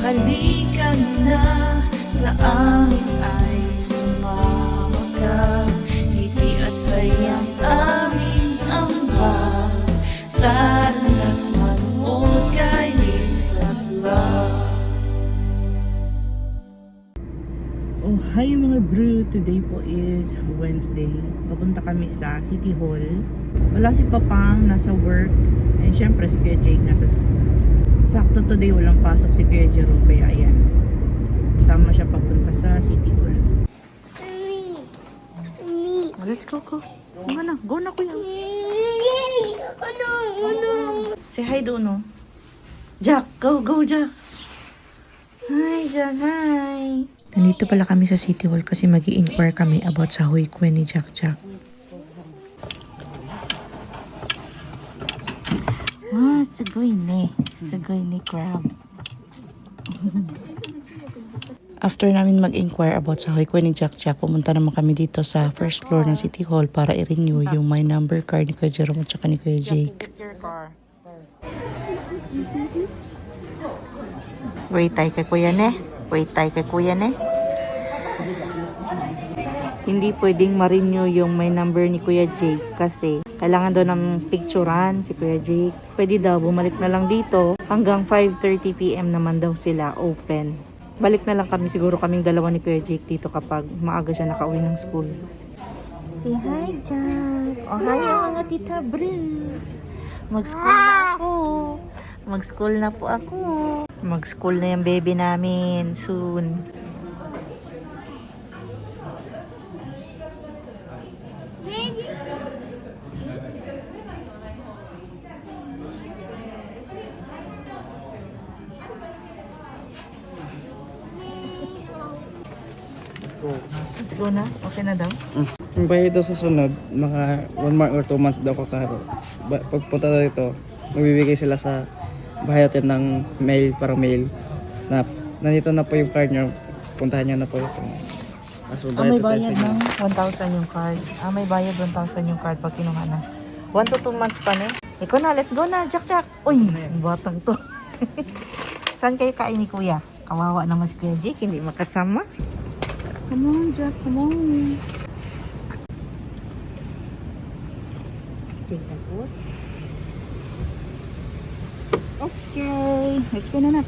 Halika na sa amin ay sumama ka. Ngiti at sayang aming ambag. Tara na't manood kay Minsan Lang. Oh, hi mga bro! Today po is Wednesday. Papunta kami sa City Hall. Wala si Papang, nasa work. And syempre si Kuya Jake nasa school. Sakto today walang pasok si Kuya Jerome, kaya ayan. Sama siya papunta sa City Hall. Oh, let's go, go. Go na kuya. Say hi doon, no? Jack, go, Jack. Hi, Jack, hi. Nandito pala kami sa City Hall kasi mag-i-inquire kami about sa Huy Kuen ni Jack. Sugoy ni crab. After namin mag-inquire about sa Huy Kuen ni Jack, pumunta naman kami dito sa first floor ng City Hall para i-renew yung my number card ni Kuya Jerome at saka ni Kuya Jake. Wait tayo kay Kuya Ne. Hindi pwedeng ma-renew yung my number ni Kuya Jake kasi kailangan daw ng picturean si Kuya Jake. Pwede daw, bumalik na lang dito. Hanggang 5:30 PM naman daw sila open. Balik na lang kami, siguro kaming dalawa ni Kuya Jake dito kapag maaga siya nakauwi ng school. Say hi, Jack. Oh, hi mga tita bro. Mag-school na po ako. Mag-school na yung baby namin soon. Let's go na? Okay na daw? Yung bayad daw sa sunod, naka 1 month or 2 months daw kakaro. Pagpunta daw ito, magbibigay sila sa bahay natin ng mail, parang mail. Na, nandito na po yung card nyo, puntahan nyo na po ito. May bayad ng 1,000 yung card. May bayad 1,000 yung card pag kinuha na. 1 to 2 months pa na. Ikaw na, let's go na, Jack. Uy, batang to. Saan kayo kain ni Kuya? Kawawa naman si Kuya Jake, hindi makasama. Come on, Jack, come on. Okay, tapos. Okay, let's go na.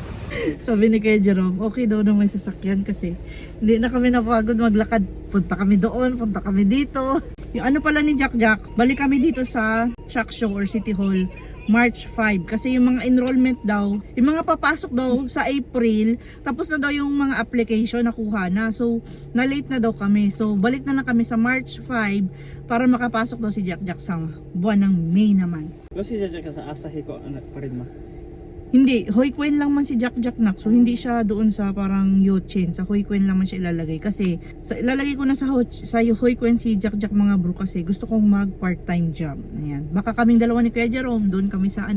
Sabi ni Kuya Jerome, okay daw na may sasakyan kasi hindi na kami napagod maglakad. Punta kami doon, punta kami dito. Yung ano pala ni Jack, balik kami dito sa Shock Show or City Hall March 5 kasi yung mga enrollment daw, yung mga papasok daw sa April, tapos na daw yung mga application nakuha na. So, na-late na daw kami. So, balik na lang kami sa March 5 para makapasok daw si Jack sa buwan ng May naman. Kasi si Jack sa Asahi ko, anak pa rin ma. Hindi, Huy Kuen lang man si Jack nak. So hindi siya doon sa parang Yochin. Sa Huy Kuen lang man siya ilalagay. Kasi ilalagay ko na sa Huy Kuen si Jack mga bro kasi gusto kong mag part-time job. Ayan. Baka kaming dalawa ni Kuya Jerome, doon kami sa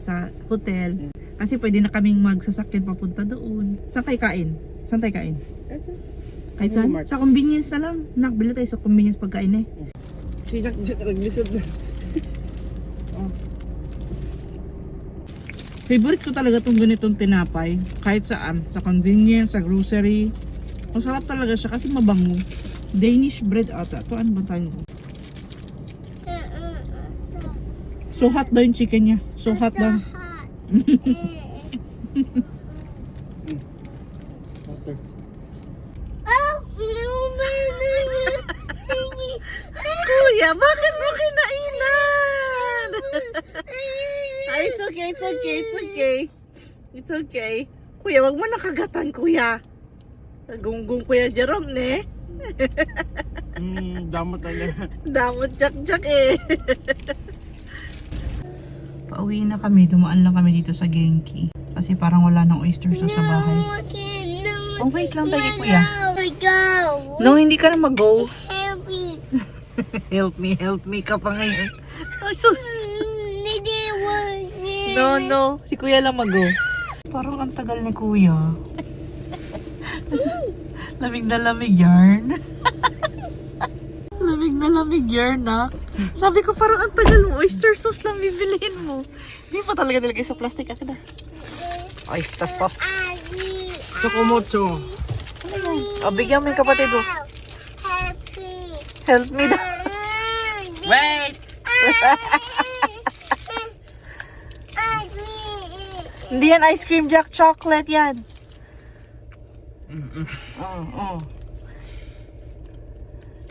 sa hotel. Kasi pwede na kaming magsasakyan papunta doon. Saan tayo kain? Kahit saan? Sa convenience na lang. Nakbili tayo sa convenience pagkain eh. Si Jack naglisod na. Favorite ko talaga itong ganitong tinapay. Kahit saan. Sa convenience, sa grocery. Masarap talaga siya kasi mabango. Danish bread ata. Ito ano ba tayo? So hot daw yung chicken niya. So hot daw. Kuya, bakit mo kinainan? It's okay. Kuya, wag mo nakagatan, Kuya. Gunggong Kuya Jerome, ne? Damot na niya. Damot Jack eh. Pauwi na kami. Dumaan lang kami dito sa Genki. Kasi parang wala ng oyster sauce sa bahay. Oh, wait lang tayo, Kuya. No, hindi ka na mag-go. Help me ka pa ngayon. Oh, sus. No. Si Kuya lang mag-go. Parang ang tagal ni Kuya. Lamig na lamig yarn. Lamig yarn na. Sabi ko parang ang tagal mo. Oyster sauce lang bibilihin mo. Hindi pa talaga nilagay sa plastic. Akin na. Oyster sauce. Chocomocho. Ano yan? O, bigyan mo yung kapatid mo. Help me daw. Wait! Hindi yan ice cream, Jack. Chocolate yan.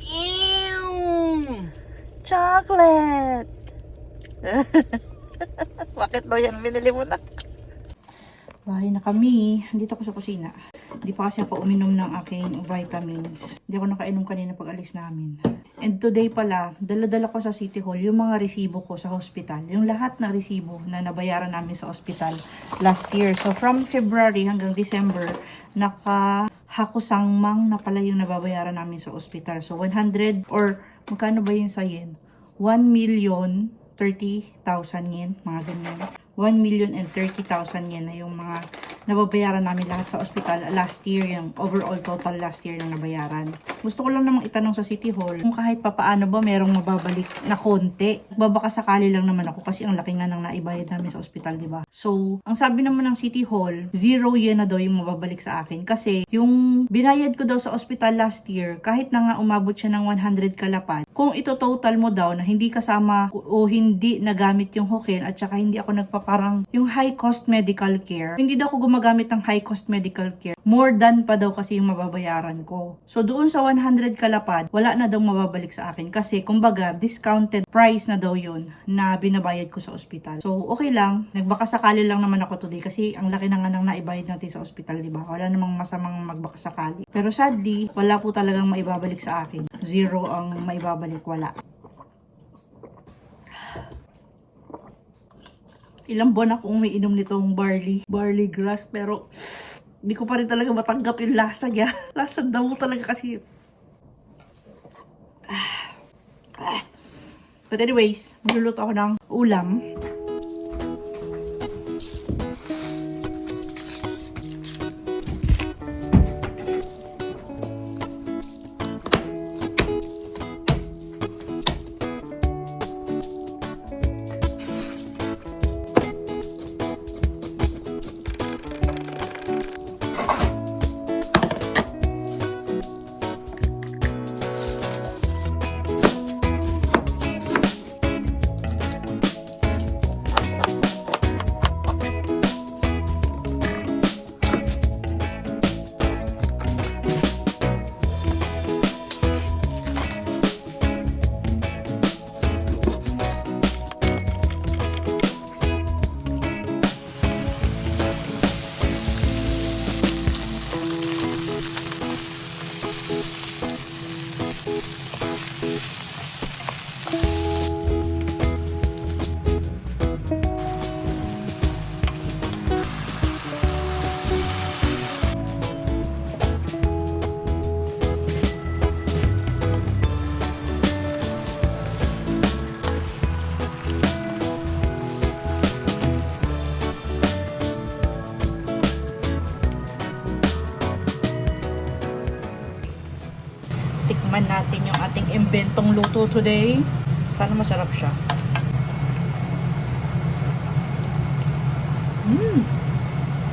Ew! Chocolate! Bakit daw yan binili mo na? Bahay na kami. Dito ako sa kusina. Hindi pa kasi ako uminom ng aking vitamins. Hindi ako nakainom kanina pag alis namin. And today pala, dala-dala ko sa City Hall yung mga resibo ko sa hospital. Yung lahat ng resibo na nabayaran namin sa hospital last year. So from February hanggang December, nakahakusangmang na pala yung nababayaran namin sa hospital. So 100 or magkano ba yun sa yen? 1,030,000 yen, mga ganyan. 1,030,000 yen na yung mga nababayaran namin lahat sa ospital last year, yung overall total last year na nabayaran. Gusto ko lang namang itanong sa City Hall kung kahit papaano ba merong mababalik na konti. Babaka sakali lang naman ako kasi ang laki nga ng naibayad namin sa ospital, di ba? So, ang sabi naman ng City Hall, 0 yen na daw yung mababalik sa akin kasi yung binayad ko daw sa ospital last year, kahit na nga umabot siya ng 100 kalapad, kung ito total mo daw na hindi kasama o hindi nagamit yung hoken at saka hindi ako nagpaparang yung high cost medical care, hindi daw ako gumagamit ng high cost medical care, more than pa daw kasi yung mababayaran ko. So doon sa 100 kalapad, wala na daw mababalik sa akin kasi kumbaga discounted price na daw yun na binabayad ko sa ospital. So okay lang, nagbakasakali lang naman ako today kasi ang laki na nga nang naibayad natin sa ospital, di ba? Wala namang masamang magbakasakali. Pero sadly, wala po talagang maibabalik sa akin. 0 ang maibabalik, wala. Ilang buwan akong umiinom nitong barley grass, pero hindi ko pa rin talaga matanggap yung lasa niya. Lasa daw talaga kasi. But anyways, magluluto ako ng ulam. Tikman natin yung ating imbentong luto today. Sana masarap siya.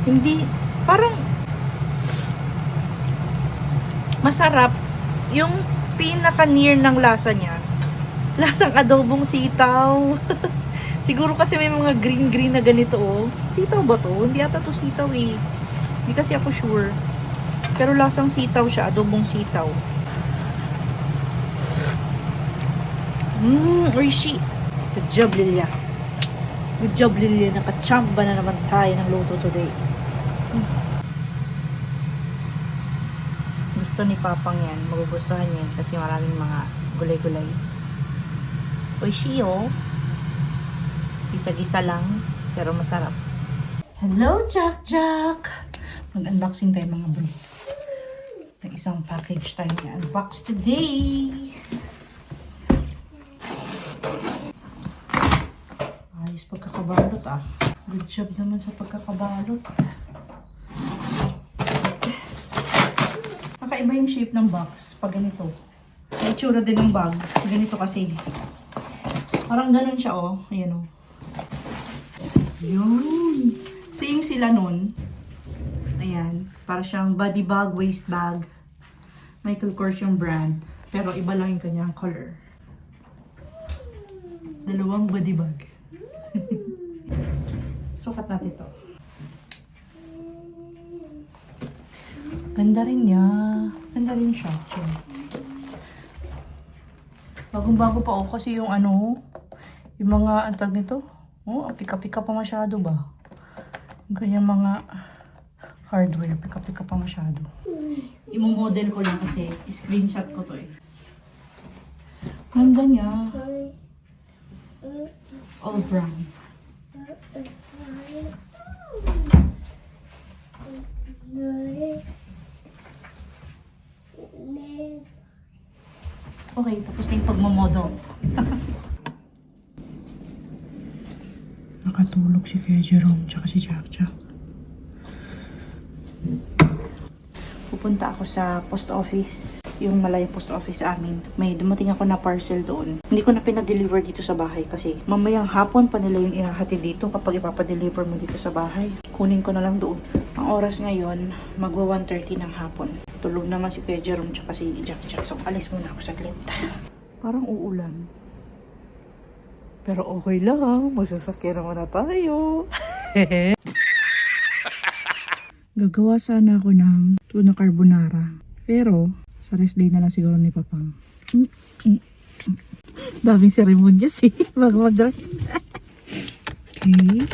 Hindi, parang masarap. Yung pinaka-near ng lasa niya, lasang adobong sitaw. Siguro kasi may mga green na ganito, oh. Sitaw ba to? Hindi ata to sitaw eh. Hindi kasi ako sure. Pero lasang sitaw siya, adobong sitaw. Oishi. Good job, Lilia. Good job, Lilia. Nakachamba na naman tayo ng luto today. Gusto ni Papang yan. Magugustuhan yan kasi maraming mga gulay-gulay. Oishi, oh. Gisa-gisa lang, pero masarap. Hello, Jack! Mag-unboxing tayo, mga bro. May isang package tayo i-unbox today. Ayos pagkakabalot, ah. Good job naman sa pagkakabalot. Kakaiba yung shape ng box pag ganito. May itsura din ng bag. Ganito kasi. Parang ganun siya, oh. Ayan, oh. Yun. Same sila nun. Ayan. Para siyang body bag, waist bag. Michael Kors yung brand. Pero iba lang yung kanyang color. Dalawang body bag. Sukat natin ito. Ganda rin niya. Ganda rin siya. Bagong-bago pa ako kasi yung ano, yung mga antag nito. Oh, pika-pika pa masyado ba? Yung kanyang mga hardware, pika-pika pa masyado. Imo-model ko lang kasi screenshot ko to eh. Ganda niya. All brown. Okay, tapos na yung pagmamodel. Nakatulog si Kuya Jerome tsaka si Jack. Pupunta ako sa post office. Yung malayong post office amin. May dumating ako na parcel doon. Hindi ko na pinadeliver dito sa bahay kasi mamayang hapon pa nila yung ihahati dito kapag ipapadeliver mo dito sa bahay. Kunin ko na lang doon. Ang oras ngayon, magwa 1:30 ng hapon. Tulog naman si Kuya Jerome tsaka si Jack. So, alis muna ako saglit. Parang uulan. Pero okay lang. Magsasakyan naman na tayo. Gagawa sana ako ng tuna carbonara. Pero, sa rest day na lang siguro ni Papang. Daming seremonyas eh. Bago mag-drive. Okay.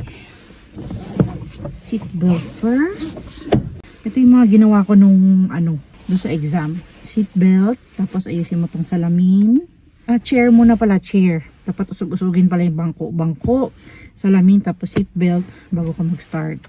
Seatbelt first. Ito yung mga ginawa ko nung doon sa exam. Seatbelt. Tapos ayusin mo tong salamin. Chair muna pala, chair. Dapat usog-usogin pala yung bangko. Bangko, salamin, tapos seatbelt bago ka mag-start.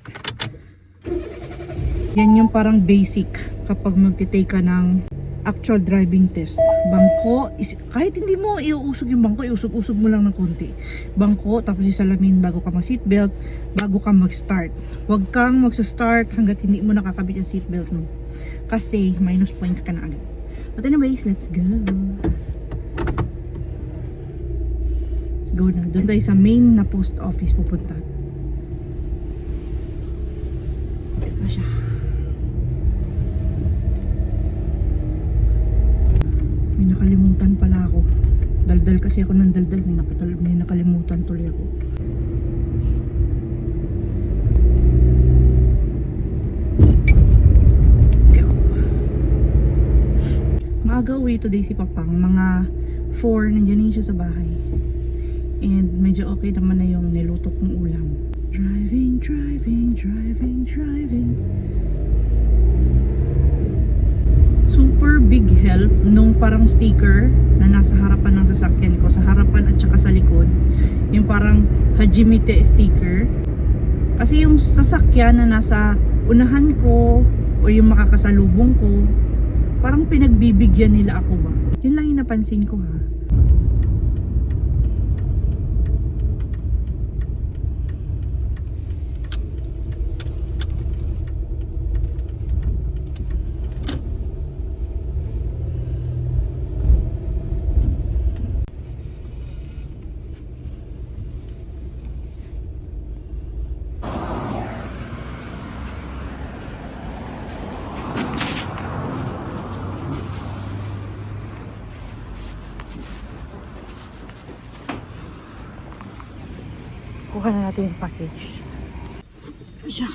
Yan yung parang basic kapag magtitake ka ng actual driving test. Bangko, kahit hindi mo iuusog yung bangko, iusog-usog mo lang ng konti. Bangko, tapos yung salamin bago ka mag-seatbelt, bago ka mag-start. Huwag kang mag-start hanggat hindi mo nakakabit yung seatbelt mo. Kasi, minus points ka na agad. But anyways, let's go. Let's go na. Doon tayo sa main na post office pupunta. Ito siya. May nakalimutan pala ako. Daldal kasi ako ng daldal. May nakalimutan tuloy ako. Go. Maaga uwi today si Papang. Mga 4, nandiyan siya sa bahay. And medyo okay naman na yung niluto kong ulam. Driving. Super big help nung parang sticker na nasa harapan ng sasakyan ko, sa harapan at saka sa likod, yung parang Hajimite sticker. Kasi yung sasakyan na nasa unahan ko o yung makakasalubong ko, parang pinagbibigyan nila ako ba. Yun lang yung napansin ko ha. Kuha na natin yung package. Asya.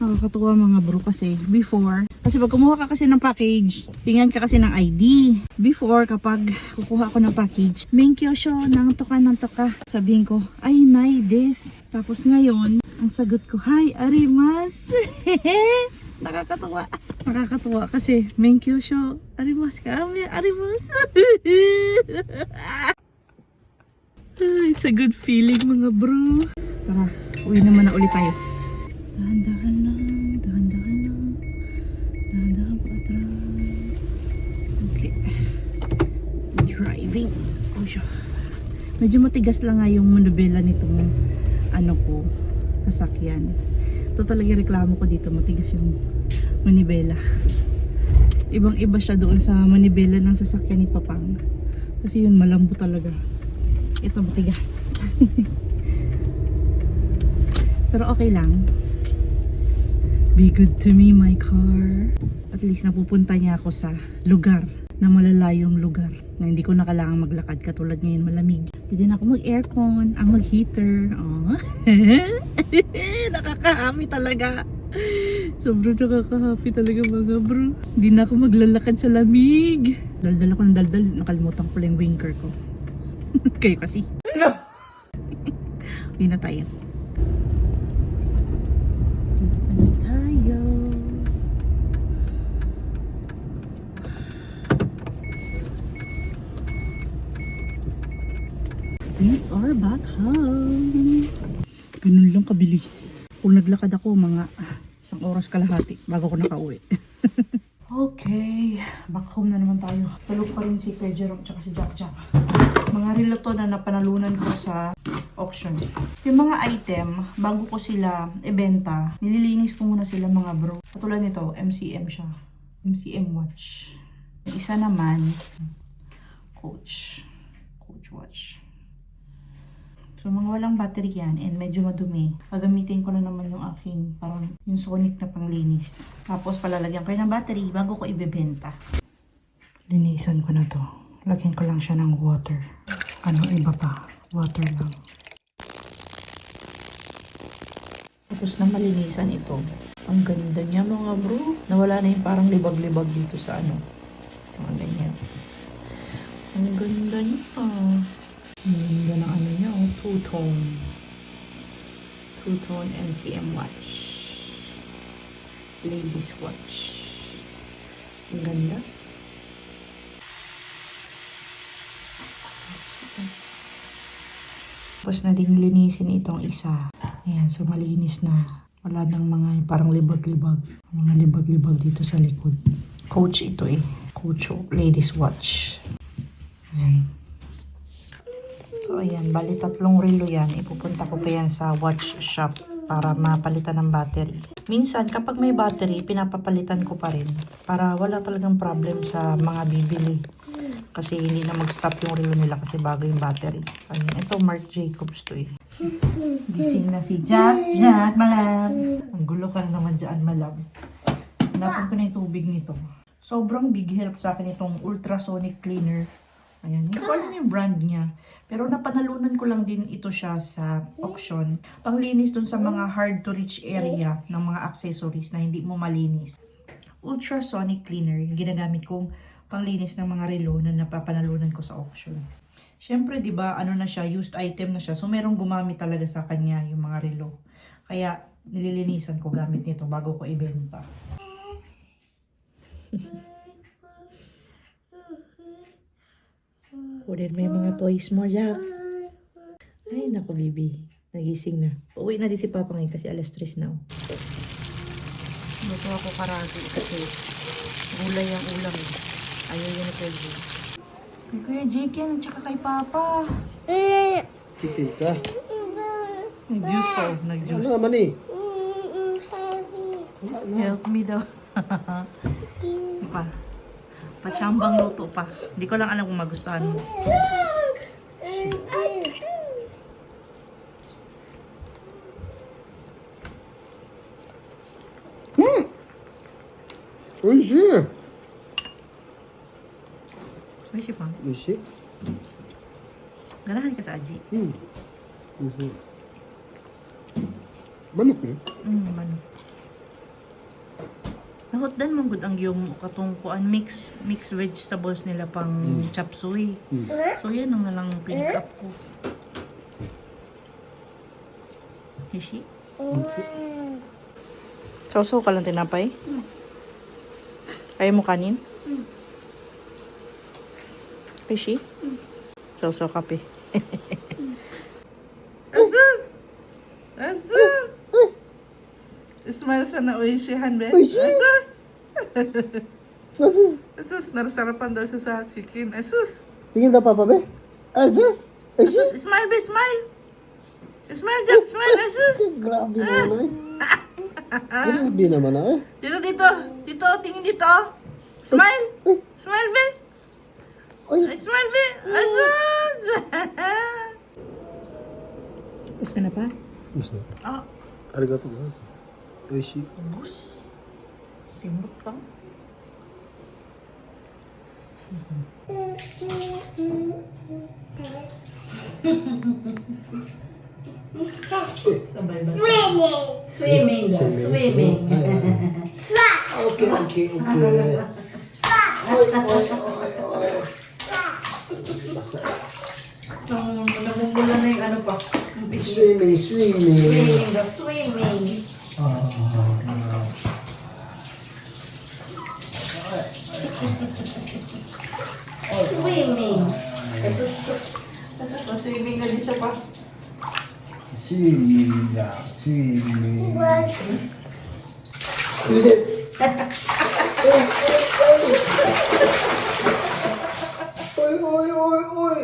Nakakatuwa mga bro kasi before, kasi pag kumuha ka kasi ng package, tingnan ka kasi ng ID. Before, kapag kukuha ako ng package, menkyo siya ng toka. Sabihin ko, ay nay des. Tapos ngayon, ang sagot ko, hi arimas. Nakakatuwa kasi menkyo siya. Arimas kami, arimas. It's a good feeling mga bro. Tara, uwi naman na ulit tayo. Dahan-dahan lang pa atrás. Okay. Driving. Oh, siya. Medyo matigas lang nga yung manubela nitong sasakyan. Ito talaga reklamo ko dito, matigas yung manibela. Ibang iba siya doon sa manibela ng sasakyan ni Papang. Kasi yun malambot talaga. Ito matigas. Pero okay lang. Be good to me, my car. At least napupunta niya ako sa lugar na malalayong lugar na hindi ko na kailangan maglakad katulad ngayon malamig. Pwede na ako mag-aircon, ang mag-heater. Oh. Nakaka-happy talaga. Sobrang nakaka-happy talaga mga bro. Hindi na ako maglalakad sa lamig. Daldal ako ng daldal. Nakalimutan ko lang yung winker ko. Kayo kasi. Hindi na tayo. Dito na tayo. We are back home. Ganun lang kabilis. Kung naglakad ako, mga 1 oras kalahati bago ko nakauwi. Okay, back home na naman tayo. Tulog pa rin si Kuya Jerome at si Jack Jack. Mga relo to na napanalunan ko sa auction. Yung mga item, bago ko sila ibenta, nililinis ko muna sila mga bro. Katulad nito, MCM siya. MCM watch. Yung isa naman, Coach watch. So, mga walang battery yan and medyo madumi. Gagamitin ko na naman yung aking parang yung Sonic na panglinis. Tapos, palalagyan ko ng battery bago ko ibebenta. Linisan ko na to. Lagyan ko lang siya ng water. Ano iba pa? Water lang. Tapos na malinisan ito. Ang ganda niya mga bro. Nawala na yung parang libag-libag dito sa ano. Ang ganyan. Ang ganda niya. Ang ganda ng ano niya. Oh, two-tone. Two-tone NCM watch. Ladies watch. Ang ganda. Tapos na din linisin itong isa. Ayan, so malinis na. Wala nang mga parang libag-libag. Mga libag-libag dito sa likod. Coach ito eh. Coach ladies watch. Ayan. So ayan, bali 3 relo yan. Ipupunta ko pa yan sa watch shop para mapalitan ng battery. Minsan kapag may battery, pinapapalitan ko pa rin. Para wala talagang problem sa mga bibili. Kasi hindi na mag-stop yung relo nila kasi bago yung battery. Ayun, ito Marc Jacobs to eh. Gising na si Jack, malam. Ang gulo ka na naman dyan, malam. Hanapan ko na yung tubig nito. Sobrang big help sa akin itong ultrasonic cleaner. Ayan, hindi ko alam yung brand niya. Pero napanalunan ko lang din ito siya sa auction. Panglinis dun sa mga hard to reach area ng mga accessories na hindi mo malinis. Ultrasonic cleaner, yung ginagamit kong panglinis ng mga relo na napapanalunan ko sa auction. Siyempre, di ba, ano na siya, used item na siya. So, merong gumamit talaga sa kanya yung mga relo. Kaya, nililinisan ko gamit nito bago ko ibenta. Kunin mo yung mga toys mo, Jack. Ay, naku, baby. Nagising na. Pauwi na din si Papa ngayon kasi alas 3 na. Luto ako karagi kasi gulay ang ulam. Ayaw yun na pwede. Kay Kuya Jake yan, at saka kay Papa. Chicken ka? Nag-juice pa, oh. Nag-juice. Ano naman eh? Wala na. Help me daw. Pa. Patsambang luto pa. Hindi ko lang alam kung magustuhan mo. Oishi! May siya pang. Oishi? Ganahan ka sa Aji. Manok eh? Manok. Nahotdan mong good ang yung katungkuan mix vegetables nila pang chop suey. So yan ang nalang pinick up ko. Hishi? Sausaw ka lang tinapay? Ayaw mo kanin? Hishi? Sausaw kape. Asus! Asus! Smile sa na Oishi, Hanbe. Asus! Asus! Asus, narasarapan daw siya sa chicken. Asus! Tingin daw Papa be? Asus! Oishi! Asus, smile be, smile! Smile, Jack, smile, Asus! Grabe naman eh. Grabe naman eh. Dito, dito. Dito, tingin dito. Smile! Smile be! Oy! Smile be! Asus! Gusto na pa? Gusto. Oh, Arigato ba? Oishi. Bus. Simot lang. Sabay ba? Swimming daw. Swimming. Okay, okay, okay. Oy, oy, oy, oy. Namumula na yung ano pa. Yung pisngi. Swimming, swimming. Swimming daw. Swimming. Swimming. Tapos swimming na din siya pa. Swimming lang, swimming. Oy, oy, oy, oy.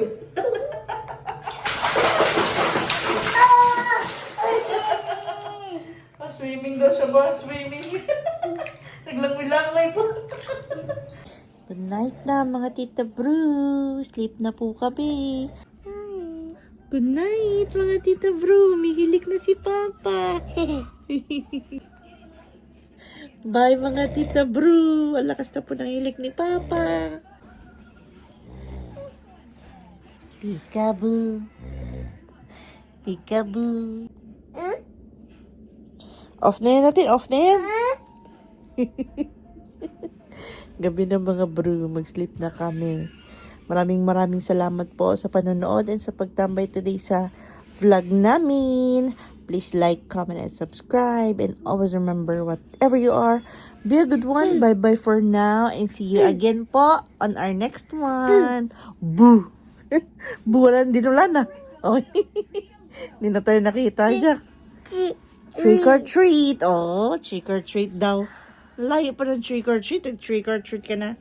Swimming daw siya ba? Swimming. Naglangoy-langoy po. Good night na mga tita Bru. Sleep na po kami. Good night mga tita Bru. Mihilik na si Papa. Bye mga tita Bru. Ang lakas na po ng hilik ni Papa. Peekaboo. Peekaboo. Off na yan natin. Off na yan. Gabi na mga bro. Mag-sleep na kami. Maraming salamat po sa panonood and sa pagtambay today sa vlog namin. Please like, comment, and subscribe. And always remember, whatever you are, be a good one. Bye-bye for now. And see you again po on our next one. Boo! Boo, hindi wala na. Okay. Hindi na tayo nakita, Jack. Trick or treat. Oh, trick or treat daw. Layo pa ng trick or treat. Trick or treat ka na.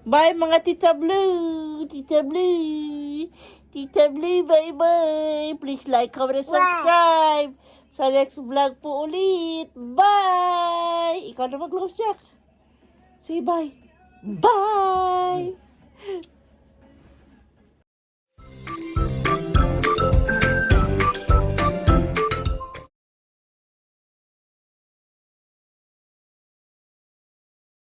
Bye mga Tita Blue. Tita Blue. Tita Blue, bye-bye. Please like, comment, and subscribe. Sa next vlog po ulit. Bye! Ikaw na mag-close, Jack. Say bye. Bye!